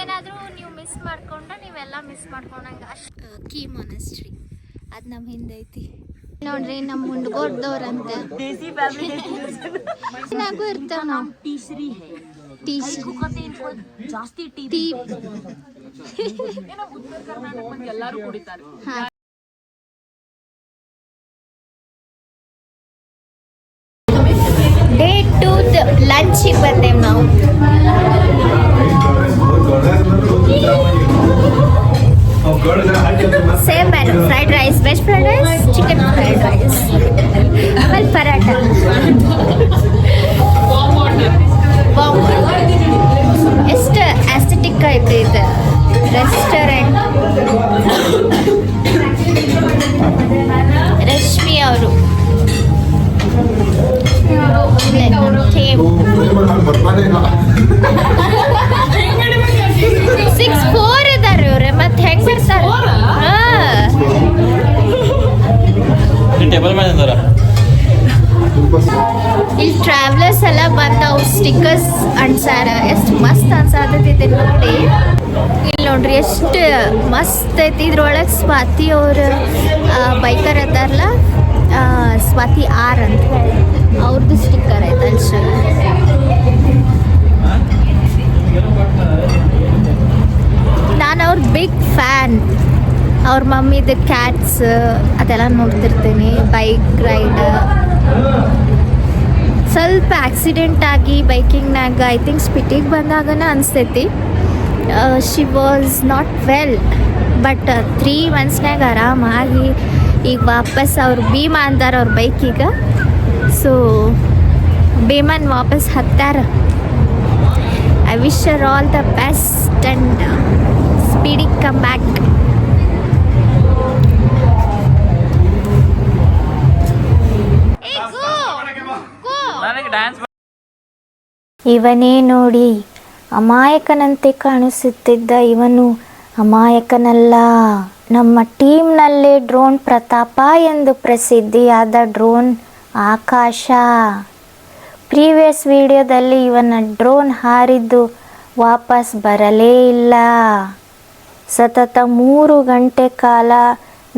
ಏನಾದರೂ ನೀವು ಮಿಸ್ ಮಾಡ್ಕೊಂಡ್ರೆ ನೀವೆಲ್ಲ ಮಿಸ್ ಮಾಡ್ಕೊಂಡಂಗೆ ಅಷ್ಟು ಕೀ ಮೊನಸ್ಟ್ರಿ ಅದು ನಮ್ಮ ಹಿಂದೆ ಐತಿ ನೋಡ್ರಿ ನಮ್ಮ ಮುಂಡ್ಗೋರ್ದವ್ರಂತೆ ನಾಗೂ ಇರ್ತಾವ ನಾವು ಜಾಸ್ತಿ ಎಲ್ಲರೂ ಕುಡಿತಾರೆ. ಡೇ 2 ಲಂಚಿಗೆ ಬಂದೇವು ನಾವು. Same menu, fried rice, veg fried rice, chicken fried rice, ಆಮೇಲೆ ಪರಾಟ. ಎಷ್ಟು ಆಸ್ಥೆಟಿಕ್ ಐತೆ ಇದು ರೆಸ್ಟೋರೆಂಟ್. ರಶ್ಮಿ ಅವರು 6'4" ಇದಾರೆ ಇವ್ರೆ, ಮತ್ತೆ ಹೆಂಗ್ ಬರ್ತಾರೆ? ಇಲ್ಲಿ ಟ್ರಾವೆಲರ್ಸ್ ಎಲ್ಲ ಬಂದವು, ಸ್ಟಿಕ್ಕರ್ಸ್ ಅಂಟ್ಸಾರ. ಎಷ್ಟು ಮಸ್ತ್ ಅನ್ಸಾತೈತಿ ನೋಡಿ. ಇಲ್ಲಿ ನೋಡ್ರಿ ಎಷ್ಟು ಮಸ್ತ್ ಐತಿ. ಇದ್ರೊಳಗೆ ಸ್ವಾತಿ ಅವ್ರ ಬೈಕರ್ ಅದಾರಲ್ಲ, ಸ್ವಾತಿ ಆರ್ ಅಂತ ಹೇಳಿ ಅವ್ರದ್ದು ಸ್ಟಿಕ್ಕರ್ ಐತೆ ಅಲ್ಸ. ನಾನು ಅವ್ರ ಬಿಗ್ ಫ್ಯಾನ್. ಅವ್ರ ಮಮ್ಮಿದು ಕ್ಯಾಟ್ಸ್ ಅದೆಲ್ಲ ನೋಡ್ತಿರ್ತೀನಿ. ಬೈಕ್ ರೈಡ್ ಸ್ವಲ್ಪ ಆಕ್ಸಿಡೆಂಟ್ ಆಗಿ ಬೈಕಿಂಗ್ನಾಗ ಐ ಥಿಂಕ್ ಸ್ಪಿಟಿಗೆ ಬಂದಾಗನ ಅನಿಸ್ತೈತಿ. She was not well, but 3 ಮಂತ್ಸ್ನಾಗ ಆರಾಮಾಗಿ ಈಗ ವಾಪಸ್ ಅವ್ರು ಭೀಮಾ ಅಂತಾರೆ ಅವ್ರ ಬೈಕಿಗೆ. ಸೊ ಭೀಮನ್ ವಾಪಸ್ ಹತ್ತಾರ. I wish her all the best and speedy come back. ಇವನೇ ನೋಡಿ ಅಮಾಯಕನಂತೆ ಕಾಣಿಸುತ್ತಿದ್ದ ಇವನು ಅಮಾಯಕನಲ್ಲ. ನಮ್ಮ ಟೀಮ್ನಲ್ಲೇ ಡ್ರೋನ್ ಪ್ರತಾಪ ಎಂದು ಪ್ರಸಿದ್ಧಿಯಾದ ಡ್ರೋನ್ ಆಕಾಶ. ಪ್ರೀವಿಯಸ್ ವಿಡಿಯೋದಲ್ಲಿ ಇವನ ಡ್ರೋನ್ ಹಾರಿದ್ದು ವಾಪಸ್ ಬರಲೇ ಇಲ್ಲ. ಸತತ 3 ಗಂಟೆ ಕಾಲ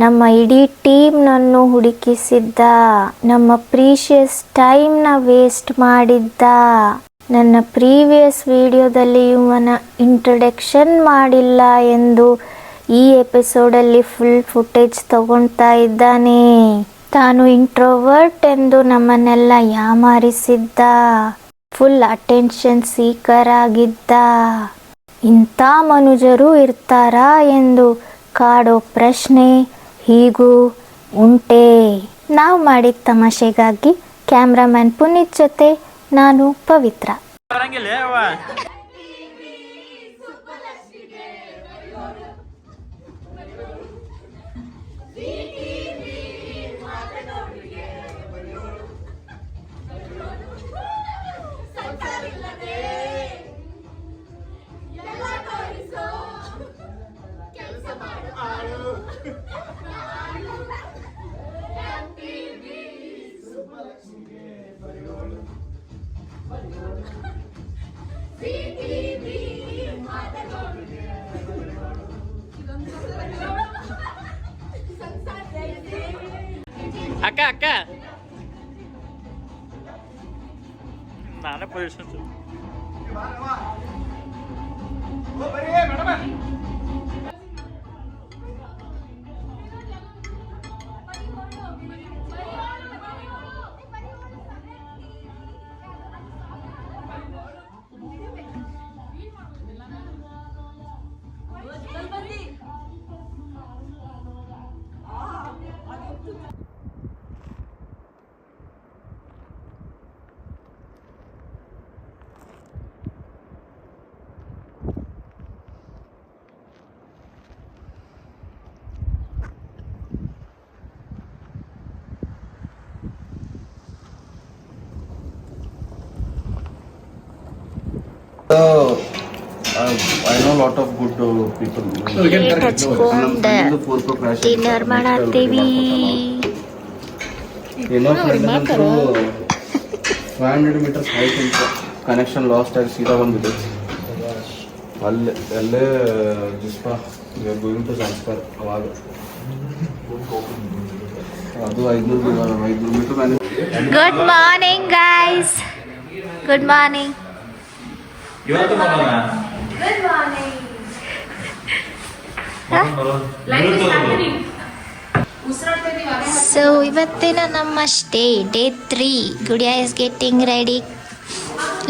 ನಮ್ಮ ಇಡೀ ಟೀಮ್ನನ್ನು ಹುಡುಕಿಸಿದ್ದ. ನಮ್ಮ ಪ್ರೀಶಿಯಸ್ ಟೈಮ್ನ ವೇಸ್ಟ್ ಮಾಡಿದ್ದ. ನನ್ನ ಪ್ರೀವಿಯಸ್ ವಿಡಿಯೋದಲ್ಲಿ ಇವನ ಇಂಟ್ರೊಡಕ್ಷನ್ ಮಾಡಿಲ್ಲ ಎಂದು ಈ ಎಪಿಸೋಡಲ್ಲಿ ಫುಲ್ ಫುಟೇಜ್ ತಗೊಳ್ತಾ ಇದ್ದಾನೆ. ತಾನು ಇಂಟ್ರೋವರ್ಟ್ ಎಂದು ನಮ್ಮನ್ನೆಲ್ಲ ಯಾಮಾರಿಸಿದ್ದ. ಫುಲ್ ಅಟೆನ್ಷನ್ ಸೀಕರ್ ಆಗಿದ್ದ. ಇಂಥ ಮನುಜರು ಇರ್ತಾರಾ ಎಂದು ಕಾಡೋ ಪ್ರಶ್ನೆ ಹೀಗೂ ಉಂಟೆ. ನಾವು ಮಾಡಿದ ತಮಾಷೆಗಾಗಿ ಕ್ಯಾಮ್ರಾಮನ್ ಪುನೀತ್ ಜೊತೆ ನಾನು ಪವಿತ್ರ. ಅಕ್ಕ ಅಕ್ಕ ನಾನೇ position I know a lot of good people. Dinner ಮಾಡತ್ತೀವಿ. 500 meters height into connection lost ಆಗಿ ಸೀದಾ ಬಂದಿದೆ ಅಲ್ಲೇ ಜಿಸ್ಪ ಗೋಯಿಂಗ್ ಟು ಟ್ರಾನ್ಸ್ಫರ್ ಅವಾಗ ಅದು 500 ಮೀಟರ್ ಮೇಲೆ. Good morning guys, good morning. Good morning. So ಇವತ್ತಿನ ನಮ್ಮ stay day 3. Gudiya is getting ready,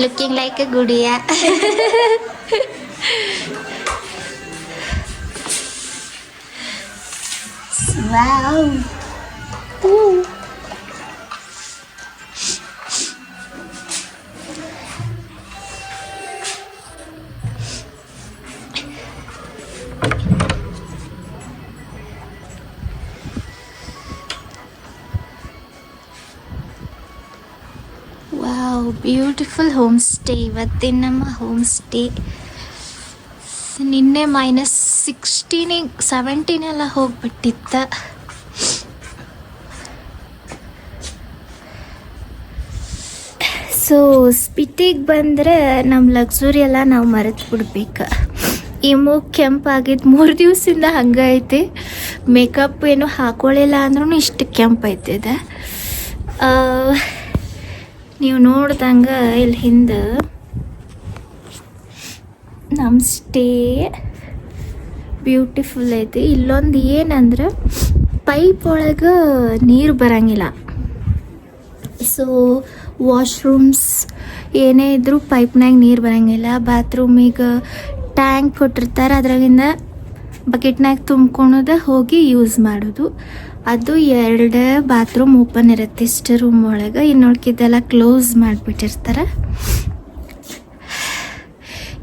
looking like A Gudiya. Wow. Wow, beautiful home stay. ಇವತ್ತಿನ ನಮ್ಮ ಹೋಮ್ ಸ್ಟೇ. ನಿನ್ನೆ -16 17 ಎಲ್ಲ ಹೋಗ್ಬಿಟ್ಟಿತ್ತ. ಸೊ ಸ್ಪಿಟಿಗೆ ಬಂದರೆ ನಮ್ಮ ಲಕ್ಸುರಿ ಎಲ್ಲ ನಾವು ಮರೆತು ಬಿಡ್ಬೇಕು. ಈ ಮೂಗು ಕೆಂಪಾಗಿದ್ದು 3 ದಿವಸದಿಂದ ಹಂಗೆ ಐತಿ. ಮೇಕಪ್ ಏನು ಹಾಕೊಳ್ಳಿಲ್ಲ ಅಂದ್ರೂ ಇಷ್ಟು ಕೆಂಪೈತಿದೆ. ನೀವು ನೋಡ್ದಂಗೆ ಇಲ್ಲಿ ಹಿಂದೆ ನಮ್ಮ ಸ್ಟೇ ಬ್ಯೂಟಿಫುಲ್ ಐತಿ. ಇಲ್ಲೊಂದು ಏನಂದ್ರೆ ಪೈಪ್ ಒಳಗೆ ನೀರು ಬರಂಗಿಲ್ಲ. ಸೊ ವಾಶ್ರೂಮ್ಸ್ ಏನೇ ಇದ್ದರೂ ಪೈಪ್ನಾಗ ನೀರು ಬರೋಂಗಿಲ್ಲ. ಬಾತ್ರೂಮಿಗೆ ಟ್ಯಾಂಕ್ ಕೊಟ್ಟಿರ್ತಾರೆ, ಅದ್ರಾಗಿಂದ ಬಕೆಟ್ನಾಗ ತುಂಬ್ಕೊಳೋದು ಹೋಗಿ ಯೂಸ್ ಮಾಡೋದು. ಅದು 2 ಬಾತ್ರೂಮ್ ಓಪನ್ ಇರುತ್ತೆ ಇಷ್ಟು ರೂಮ್ ಒಳಗೆ. ಇನ್ನೊಳಗಿದ್ದೆಲ್ಲ ಕ್ಲೋಸ್ ಮಾಡಿಬಿಟ್ಟಿರ್ತಾರೆ.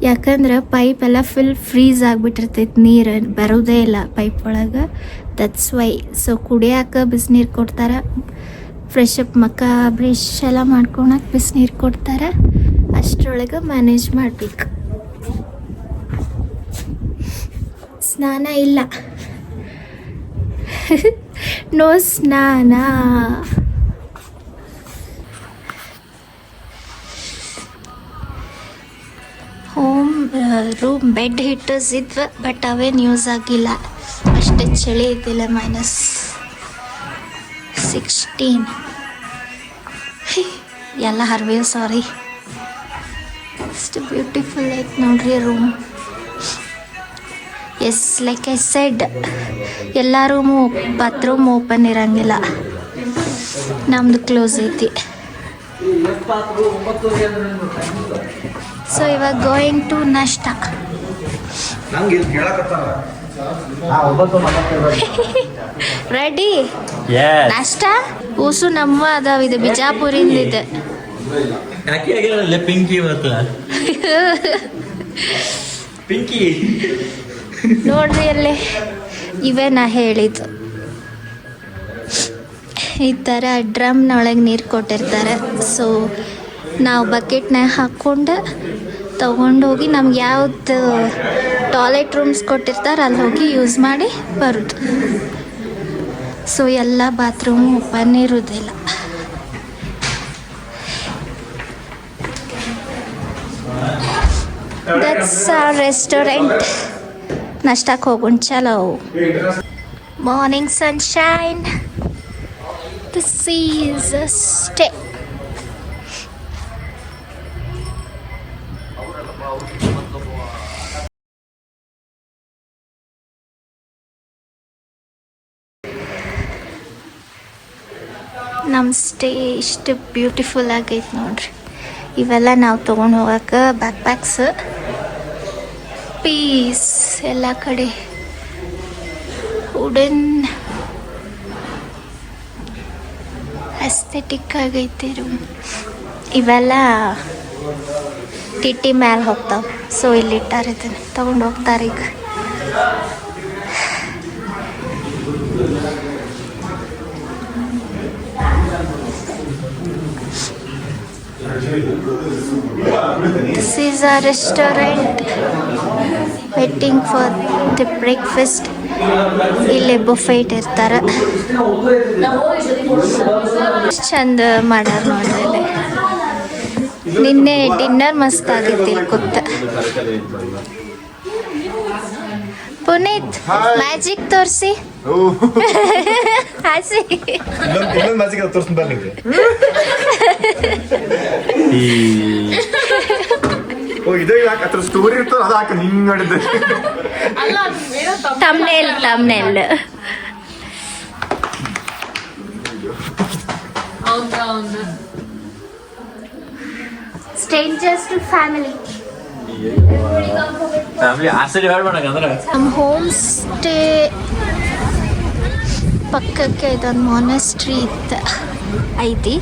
ಯಾಕಂದ್ರೆ ಪೈಪ್ ಎಲ್ಲ ಫುಲ್ ಫ್ರೀಸ್ ಆಗಿಬಿಟ್ಟಿರ್ತೈತೆ, ನೀರು ಬರೋದೇ ಇಲ್ಲ ಪೈಪ್ ಒಳಗೆ. That's why. ಸೊ ಕುಡಿಯೋಕೆ ಬಿಸಿನೀರು ಕೊಡ್ತಾರೆ, ಫ್ರೆಶ್ ಅಪ್ ಮಕ್ಕ ಬ್ರಷ್ ಎಲ್ಲ ಮಾಡ್ಕೊಳಕ್ಕೆ ಬಿಸಿನೀರು ಕೊಡ್ತಾರೆ. ಅಷ್ಟರೊಳಗೆ ಮ್ಯಾನೇಜ್ ಮಾಡಬೇಕು. ಸ್ನಾನ ಇಲ್ಲ, ನೋ ಸ್ನಾನ. ಹೋಮ್ ರೂಮ್ ಬೆಡ್ ಹೀಟರ್ಸ್ ಇದ್ವು, ಬಟ್ ಅವೇನು ಯೂಸ್ ಆಗಿಲ್ಲ. ಅಷ್ಟೇ ಚಳಿ ಇದ್ದಿಲ್ಲ. -16 ಎಲ್ಲ ಹರ್ವೇವ್. ಸಾರಿ. ಅಷ್ಟು ಬ್ಯೂಟಿಫುಲ್ ಐತೆ ನೋಡ್ರಿ room. Yes, like I said, ಎಲ್ಲ ರೂಮು ಬಾತ್ರೂಮ್ ಓಪನ್ ಇರಂಗಿಲ್ಲ. ನಮ್ದು ಕ್ಲೋಸ್ ಐತಿ. ಸೊ ಇವಾಗ ಗೋಯಿಂಗ್ ಟು ನಾಷ್ಟಾ. ರೆಡಿ ನಾಷ್ಟಾ. ಕೂಸು ನಮ್ಮ ಅದಾವ, ಇದು ಬಿಜಾಪುರಿಂದಿದೆ. ಪಿಂಕಿ ಪಿಂಕಿ ನೋಡ್ರಿ ಅಲ್ಲೇ ಇವೇ ನಾ ಹೇಳಿದ್ದು. ಈ ಥರ ಡ್ರಮ್ನೊಳಗೆ ನೀರು ಕೊಟ್ಟಿರ್ತಾರೆ. ಸೊ ನಾವು ಬಕೆಟ್ನಾಗ ಹಾಕ್ಕೊಂಡು ತೊಗೊಂಡೋಗಿ ನಮ್ಗೆ ಯಾವ್ದು ಟಾಯ್ಲೆಟ್ ರೂಮ್ಸ್ ಕೊಟ್ಟಿರ್ತಾರೆ ಅಲ್ಲಿ ಹೋಗಿ ಯೂಸ್ ಮಾಡಿ ಬರೋದು. ಸೊ ಎಲ್ಲ ಬಾತ್ರೂಮ್ ಓಪನ್ ಇರೋದಿಲ್ಲ. That's our restaurant. ನಾಷ್ಟಕ್ಕೆ ಹೋಗೋಣ, ಚಲೋ. Morning sunshine. This is a stay. ನಮ್ಮ ಸ್ಟೇ ಇಷ್ಟು ಬ್ಯೂಟಿಫುಲ್ ಆಗೈತೆ ನೋಡ್ರಿ. ಇವೆಲ್ಲ ನಾವು ತೊಗೊಂಡು ಹೋಗೋಕೆ ಬ್ಯಾಕ್ ಪ್ಯಾಕ್ಸ್. ಪೀಸ್ ಎಲ್ಲ ಕಡೆ ವುಡನ್ ಅಸ್ಥೆಟಿಕ್ ಆಗೈತೆ ರೂಮ್. ಇವೆಲ್ಲ ಟಿಟಿ ಮ್ಯಾಲೆ ಹೋಗ್ತಾವೆ. ಸೊ ಇಲ್ಲಿ ಇಟ್ಟಾರೆ, ಇದನ್ನು ತೊಗೊಂಡು ಹೋಗ್ತಾರೆ ಈಗ. This is our restaurant. Waiting for the breakfast. ಇಲ್ಲಿ ಬುಫೆ ಇಟ್ಟಿರ್ತಾರೆ. ಚಂದ ಮಾಡ್ಯಾರ ನೋಡ್ರಿ ಇಲ್ಲಿ. ನಿನ್ನೆ ಡಿನ್ನರ್ ಮಸ್ತ್ ಆಗಿತ್ತು ಇಲ್ಲಿ ಕೂತ. ಪುನೀತ್ ಮ್ಯಾಜಿಕ್ ತೋರಿಸಿ ಹಾಸಿ. ಇನ್ನೊಂದು ಮ್ಯಾಜಿಕ್ ತೋರಿಸ್ತೀನಿ ಬನ್ನಿ ನಿಮಗೆ. ಓ ಇದು ಯಾಕೆ ಅದ್ರ ಸ್ಟೋರಿ ಇರ್ತದೆ ಅದು ಹಾಕ ಹಿಂಗ್ ಮಾಡಿದ್ದೆ. Thumbnail strangers to family. Family ಆ ಸರಿ ಹೇಳ್ಬೇಕಂದ್ರೆ ನಮ್ಮ ಹೋಮ್ ಸ್ಟೇ ಪಕ್ಕಕ್ಕೆ ಇದೊಂದು ಮೊನಸ್ಟ್ರಿ ಐತಿ.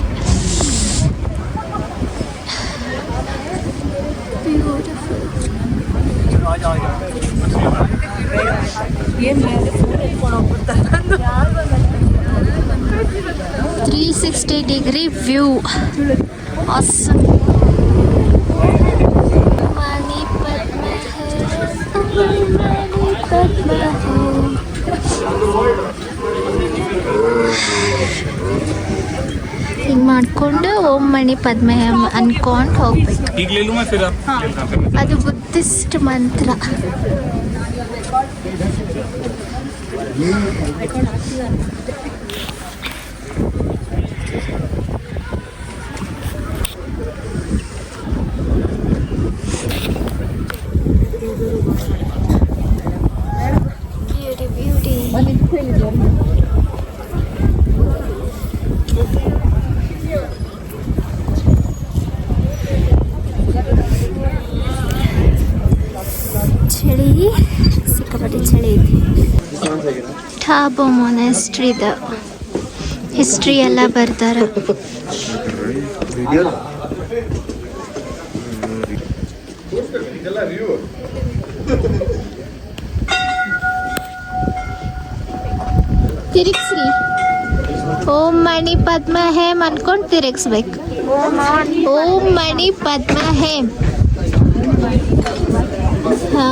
Three 360-degree view. Awesome. Mani Padma ಹಿಂಗೆ ಮಾಡ್ಕೊಂಡು ಓಂ ಮಣಿ ಪದ್ಮೆ ಅನ್ಕೊಂಡು ಹೋಗ್ಬೇಕು. ಅದು ಬುದ್ಧಿಸ್ಟ್ ಮಂತ್ರ. ಚಳಿ ಸಿಕ್ಕಾಪಟ್ಟೆ ಚಳಿ ಐತಿ. ಠಾಬೋ ಮೊನಾಸ್ಟ್ರಿದ ಹಿಸ್ಟ್ರಿ ಎಲ್ಲ ಬರ್ದಾರ. ತಿರುಗಿಸ್ರಿ. ಓಂ ಮಣಿ ಪದ್ಮ ಹೇಮ್ ಅನ್ಕೊಂಡು ತಿರುಗಿಸ್ಬೇಕು. ಓಂ ಮಣಿ ಪದ್ಮ ಹೇಮ್. ಹಾ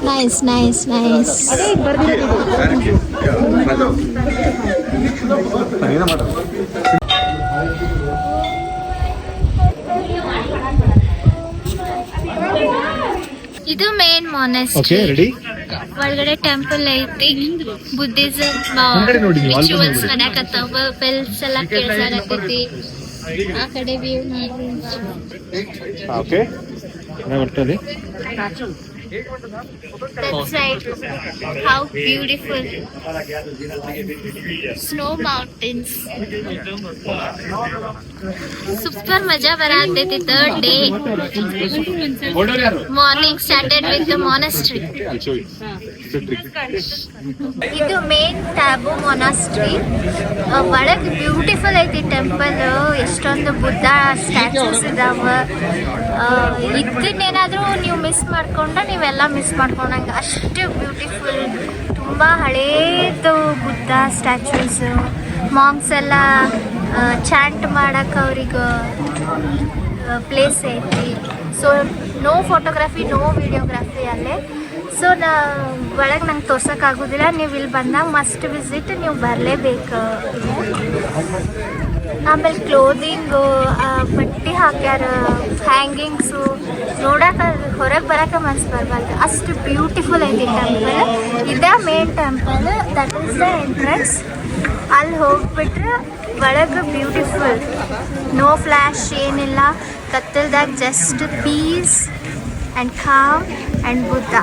ನೈಸ್ ನೈಸ್ ನೈಸ್. ಇದು ಮೇನ್ ಮೊನಾಸ್ಟ್ರಿ. ಒಳಗಡೆ ಟೆಂಪಲ್ ಐತಿ. ಬುದ್ಧಿಸಮ್ ರಿಚುವಲ್ಸ್ ಮಾಡಕತ್ತಾವ. ಬೆಲ್ಸ್ ಎಲ್ಲ ಕೇಳ್ಸಾಕತ್ತೈತಿ. ಆ ಕಡೆ view okay That's right. How beautiful. Snow mountains. Super ಮಜಾ ಬರತೈತಿ. Third day. Morning started with the monastery. ಇದು ಮೇನ್ ಟ್ಯಾಬು ಮೊನಾಸ್ಟ್ರಿ. ಒಳಗೆ ಬ್ಯೂಟಿಫುಲ್ ಐತಿ ಟೆಂಪಲ್. ಎಷ್ಟೊಂದು ಬುದ್ಧ ಸ್ಟ್ಯಾಚ್ಯೂಸ್ ಇದಾವ. ಇದನ್ನೇನಾದರೂ ನೀವು ಮಿಸ್ ಮಾಡ್ಕೊಂಡ್ರೆ ನೀವೆಲ್ಲ ಮಿಸ್ ಮಾಡ್ಕೊಂಡಂಗೆ. ಅಷ್ಟು ಬ್ಯೂಟಿಫುಲ್. ತುಂಬ ಹಳೇದು ಬುದ್ಧ ಸ್ಟ್ಯಾಚ್ಯೂಸ್. ಮಾಂಗ್ಸ್ ಎಲ್ಲ ಚಾಂಟ್ ಮಾಡಕ್ಕೆ ಅವ್ರಿಗೆ ಪ್ಲೇಸ್ ಐತಿ. So no photography no videography ಅಲ್ಲೇ. ಸೊ ಒಳಗೆ ನಂಗೆ ತೋರ್ಸೋಕ್ಕಾಗೋದಿಲ್ಲ. ನೀವು ಇಲ್ಲಿ ಬಂದಾಗ ಮಸ್ಟ್ ವಿಸಿಟ್. ನೀವು ಬರಲೇಬೇಕು. ಆಮೇಲೆ ಕ್ಲೋದಿಂಗು ಬಟ್ಟೆ ಹಾಕ್ಯಾರ. ಹ್ಯಾಂಗಿಂಗ್ಸು ನೋಡಕ್ಕೆ ಹೊರಗೆ ಬರೋಕೆ ಮನ್ಸು ಬರಬಾರ್ದು. ಅಷ್ಟು ಬ್ಯೂಟಿಫುಲ್ ಐತಿ ಟೆಂಪಲ್. ಇದೇ main temple. That is the entrance. ಅಲ್ಲಿ ಹೋಗ್ಬಿಟ್ರೆ ಒಳಗೆ ಬ್ಯೂಟಿಫುಲ್. ನೋ ಫ್ಲ್ಯಾಶ್ ಏನಿಲ್ಲ. ಕತ್ತಲ್ದಾಗ just peace and calm and Buddha.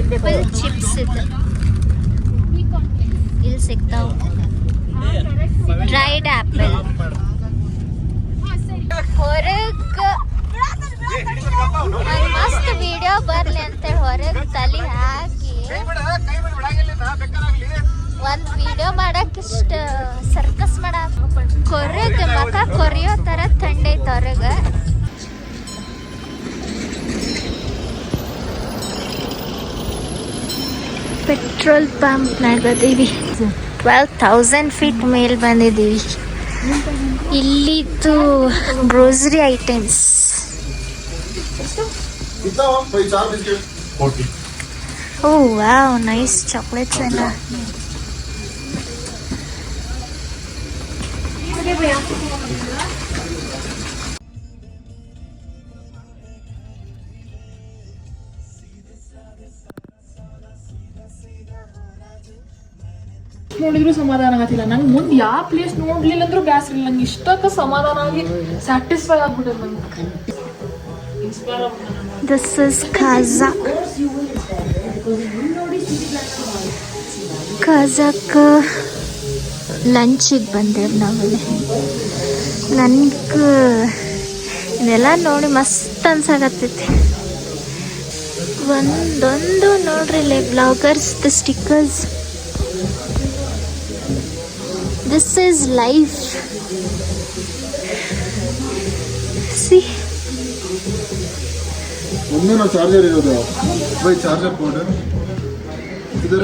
Apple chips ಇದೆ ಇಲ್ಲಿ ಸಿಗ್ತಾವ. Dried apple. ಹೊರಗೆ ಮಸ್ತ್ ವಿಡಿಯೋ ಬರಲಿ ಅಂತೇಳಿ ಹೊರಗೆ ತಲೆ ಹಾಕಿ ಒಂದು ವಿಡಿಯೋ ಮಾಡಕ್ಕಿಷ್ಟ ಸರ್ಕಸ್ ಮಾಡಕ್ಕೆ ಕೊರೆಗೆ ಮಕ ಕೊರೆಯೋ ಥರ ಥಂಡೈತೆ ಹೊರಗೆ. ಪೆಟ್ರೋಲ್ ಪಂಪ್ನಾಗ ಅದೀವಿ. 12,000 ಫೀಟ್ ಮೇಲೆ ಬಂದಿದ್ದೀವಿ. ಇಲ್ಲಿದ್ದು ಗ್ರೋಸರಿ ಐಟಮ್ಸ್. ಓ ವಾವ್, ನೈಸ್ ಚಾಕ್ಲೇಟ್ಸ್ ಎಲ್ಲ. ನೋಡಿದ್ರು ಸಮಾಧಾನ ಆಗತ್ತಿಲ್ಲ ನಂಗೆ. ಮುಂದೆ ಯಾವ ಪ್ಲೇಸ್ ನೋಡ್ಲಿಲ್ಲ ಅಂದ್ರೂ ಬ್ಯಾಸ್ರ ಇಲ್ಲ. ನಂಗೆ ಇಷ್ಟಕ್ಕೆ ಸಮಾಧಾನ ಆಗಿ ಸ್ಯಾಟಿಸ್ಫೈ ಆಗ್ಬಿಟ್ಟೆ ನಂಗೆ. ಇನ್ಸ್ಪೈರ್ ಆಗ್ಬಿಟ್ಟೆ. This is Khaja. ಖಾಜಾಕ್ಕೆ ಲಂಚಿಗೆ ಬಂದೇವು ನಾವಲ್ಲಿ. ನನಗೆ ಇದೆಲ್ಲ ನೋಡಿ ಮಸ್ತ್ ಅನ್ಸಾಕತ್ತೈತಿ. ಒಂದೊಂದು ನೋಡ್ರಿ ಇಲ್ಲಿ ಬ್ಲಾಗರ್ಸ್ದು stickers. This is life. See. ಮುಂದೆ ನಾವು ಚಾರ್ಜರ್ ಇರೋದು ಬೈ ಚಾರ್ಜರ್ ಬೋರ್ಡ್ ಇದರ.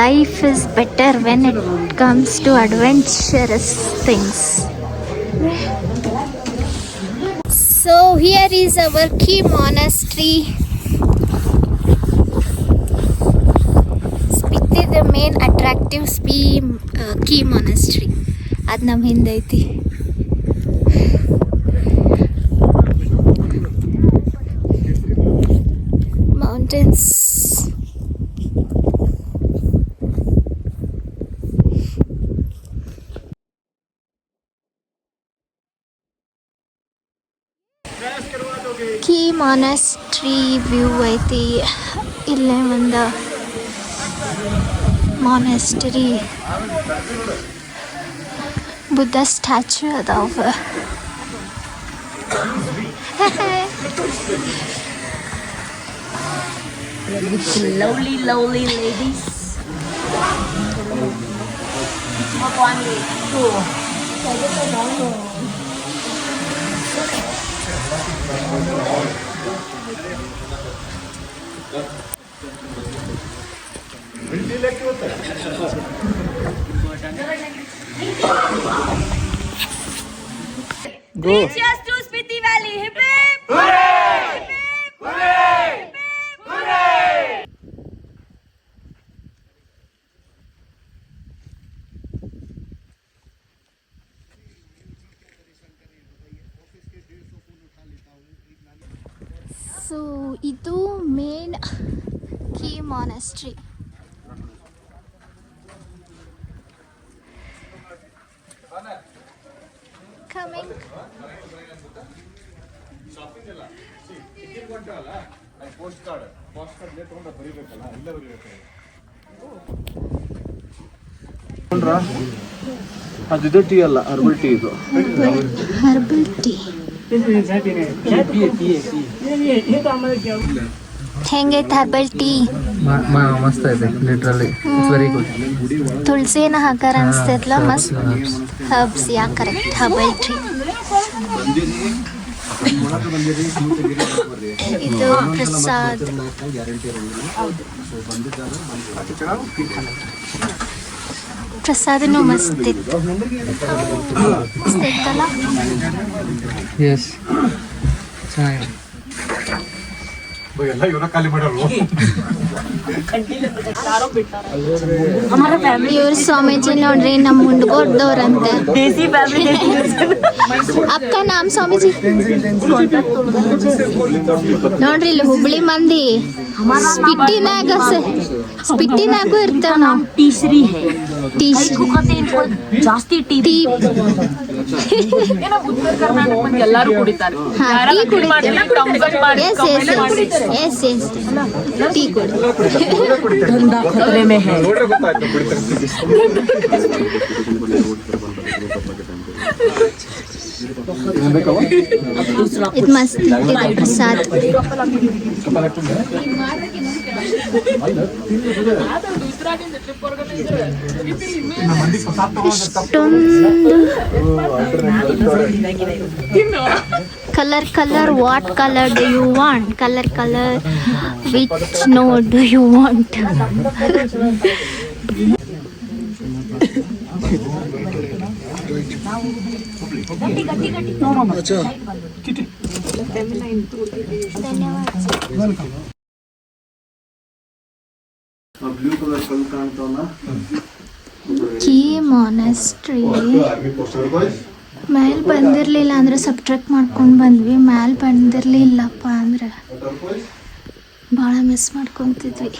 Life is better when it comes to adventurous things. So here is our key monastery. The main attractive key monastery. ಅದು ನಮ್ಮ ಹಿಂದೆ ಐತಿ. Mountains. ಕೀ ಮಾನಸ್ಟ್ರಿ ವ್ಯೂ ಐತಿ. ಇಲ್ಲೇ ಒಂದು ಮಾನೆಸ್ಟರಿ ಬುದ್ಧ ಸ್ಟ್ಯಾಚು ಅದಾವ. Lovely ladies. Go. Cheers to Spiti Valley. Hip hip. Hooray! Hip hip. Hooray! Hip hip. Hooray! So ಇದು main key monastery. Coming. ಅದು ಟೀ ಅಲ್ಲ, ಹರ್ಬಲ್ ಟೀ ಇದು. ಹರ್ಬಲ್ ಟೀ ಹೆಂಗೈತೆ ಹರ್ಬಲ್ ಟೀ? ಮಸ್ತ್ ಐತೆ, ಲಿಟ್ರಲಿ ವೆರಿ ಗುಡ್. ತುಳಸಿನ ಹಾಕಾರ ಅನಿಸ್ತೈತಲ್ಲ, ಮಸ್ತ್. Herbs, ಯಾ correct, herbal tea. ಇದು ಪ್ರಸಾದ್. ಪ್ರಸಾದನೂ ಮಸ್ತ್ ಇತ್ತು. ಮಸ್ತ್ ಇತ್ತಲ್ಲ? ಎಸ್, ಚೆನ್ನಾಗಿದೆ. ಎಲ್ಲ ಇವರ ಖಾಲಿ ಮಾಡೋರು. ಇವ್ರ ಸ್ವಾಮೀಜಿ ನೋಡ್ರಿ, ನಮ್ಮ ಮುಂಡ್ಗೋಡ್ದವ್ರಂತೆ. ಅಕ್ಕ ನಾಮ್ ಸ್ವಾಮೀಜಿ ನೋಡ್ರಿ, ಇಲ್ಲಿ ಹುಬ್ಳಿ ಮಂದಿ ಸ್ಪಿಟ್ಟಿನಾಗೂ ಇರ್ತಾವ. ನಾವು ಜಾಸ್ತಿ ಟೀ ಉತ್ತರ ಕರ್ನಾಟಕ ಮಂದಿ ಎಲ್ಲಾರು ಕುಡಿತಾರೆ. ಎಸ್ ಟೀ ಕುಡಿ. ನೋಡ್ರೆ ಗೊತ್ತಾಯ್ತು ಇದು ಮಸ್ತ್, ಇದು ಪ್ರಸಾದ್. ಇಷ್ಟೊಂದು Color, what color do you want? Color, which note do you want? Blue colour ಕಲ್ ಕಾಣ್ತಾವಲ್ಲ key monastery army poster boys ಮ್ಯಾಲೆ ಬಂದಿರಲಿಲ್ಲ ಅಂದ್ರೆ ಸಬ್ಟ್ರಾಕ್ಟ್ ಮಾಡ್ಕೊಂಡು ಬಂದ್ವಿ. ಮ್ಯಾಲೆ ಬಂದಿರಲಿಲ್ಲಪ್ಪ ಅಂದ್ರೆ ಭಾಳ ಮಿಸ್ ಮಾಡ್ಕೊತಿದ್ವಿ.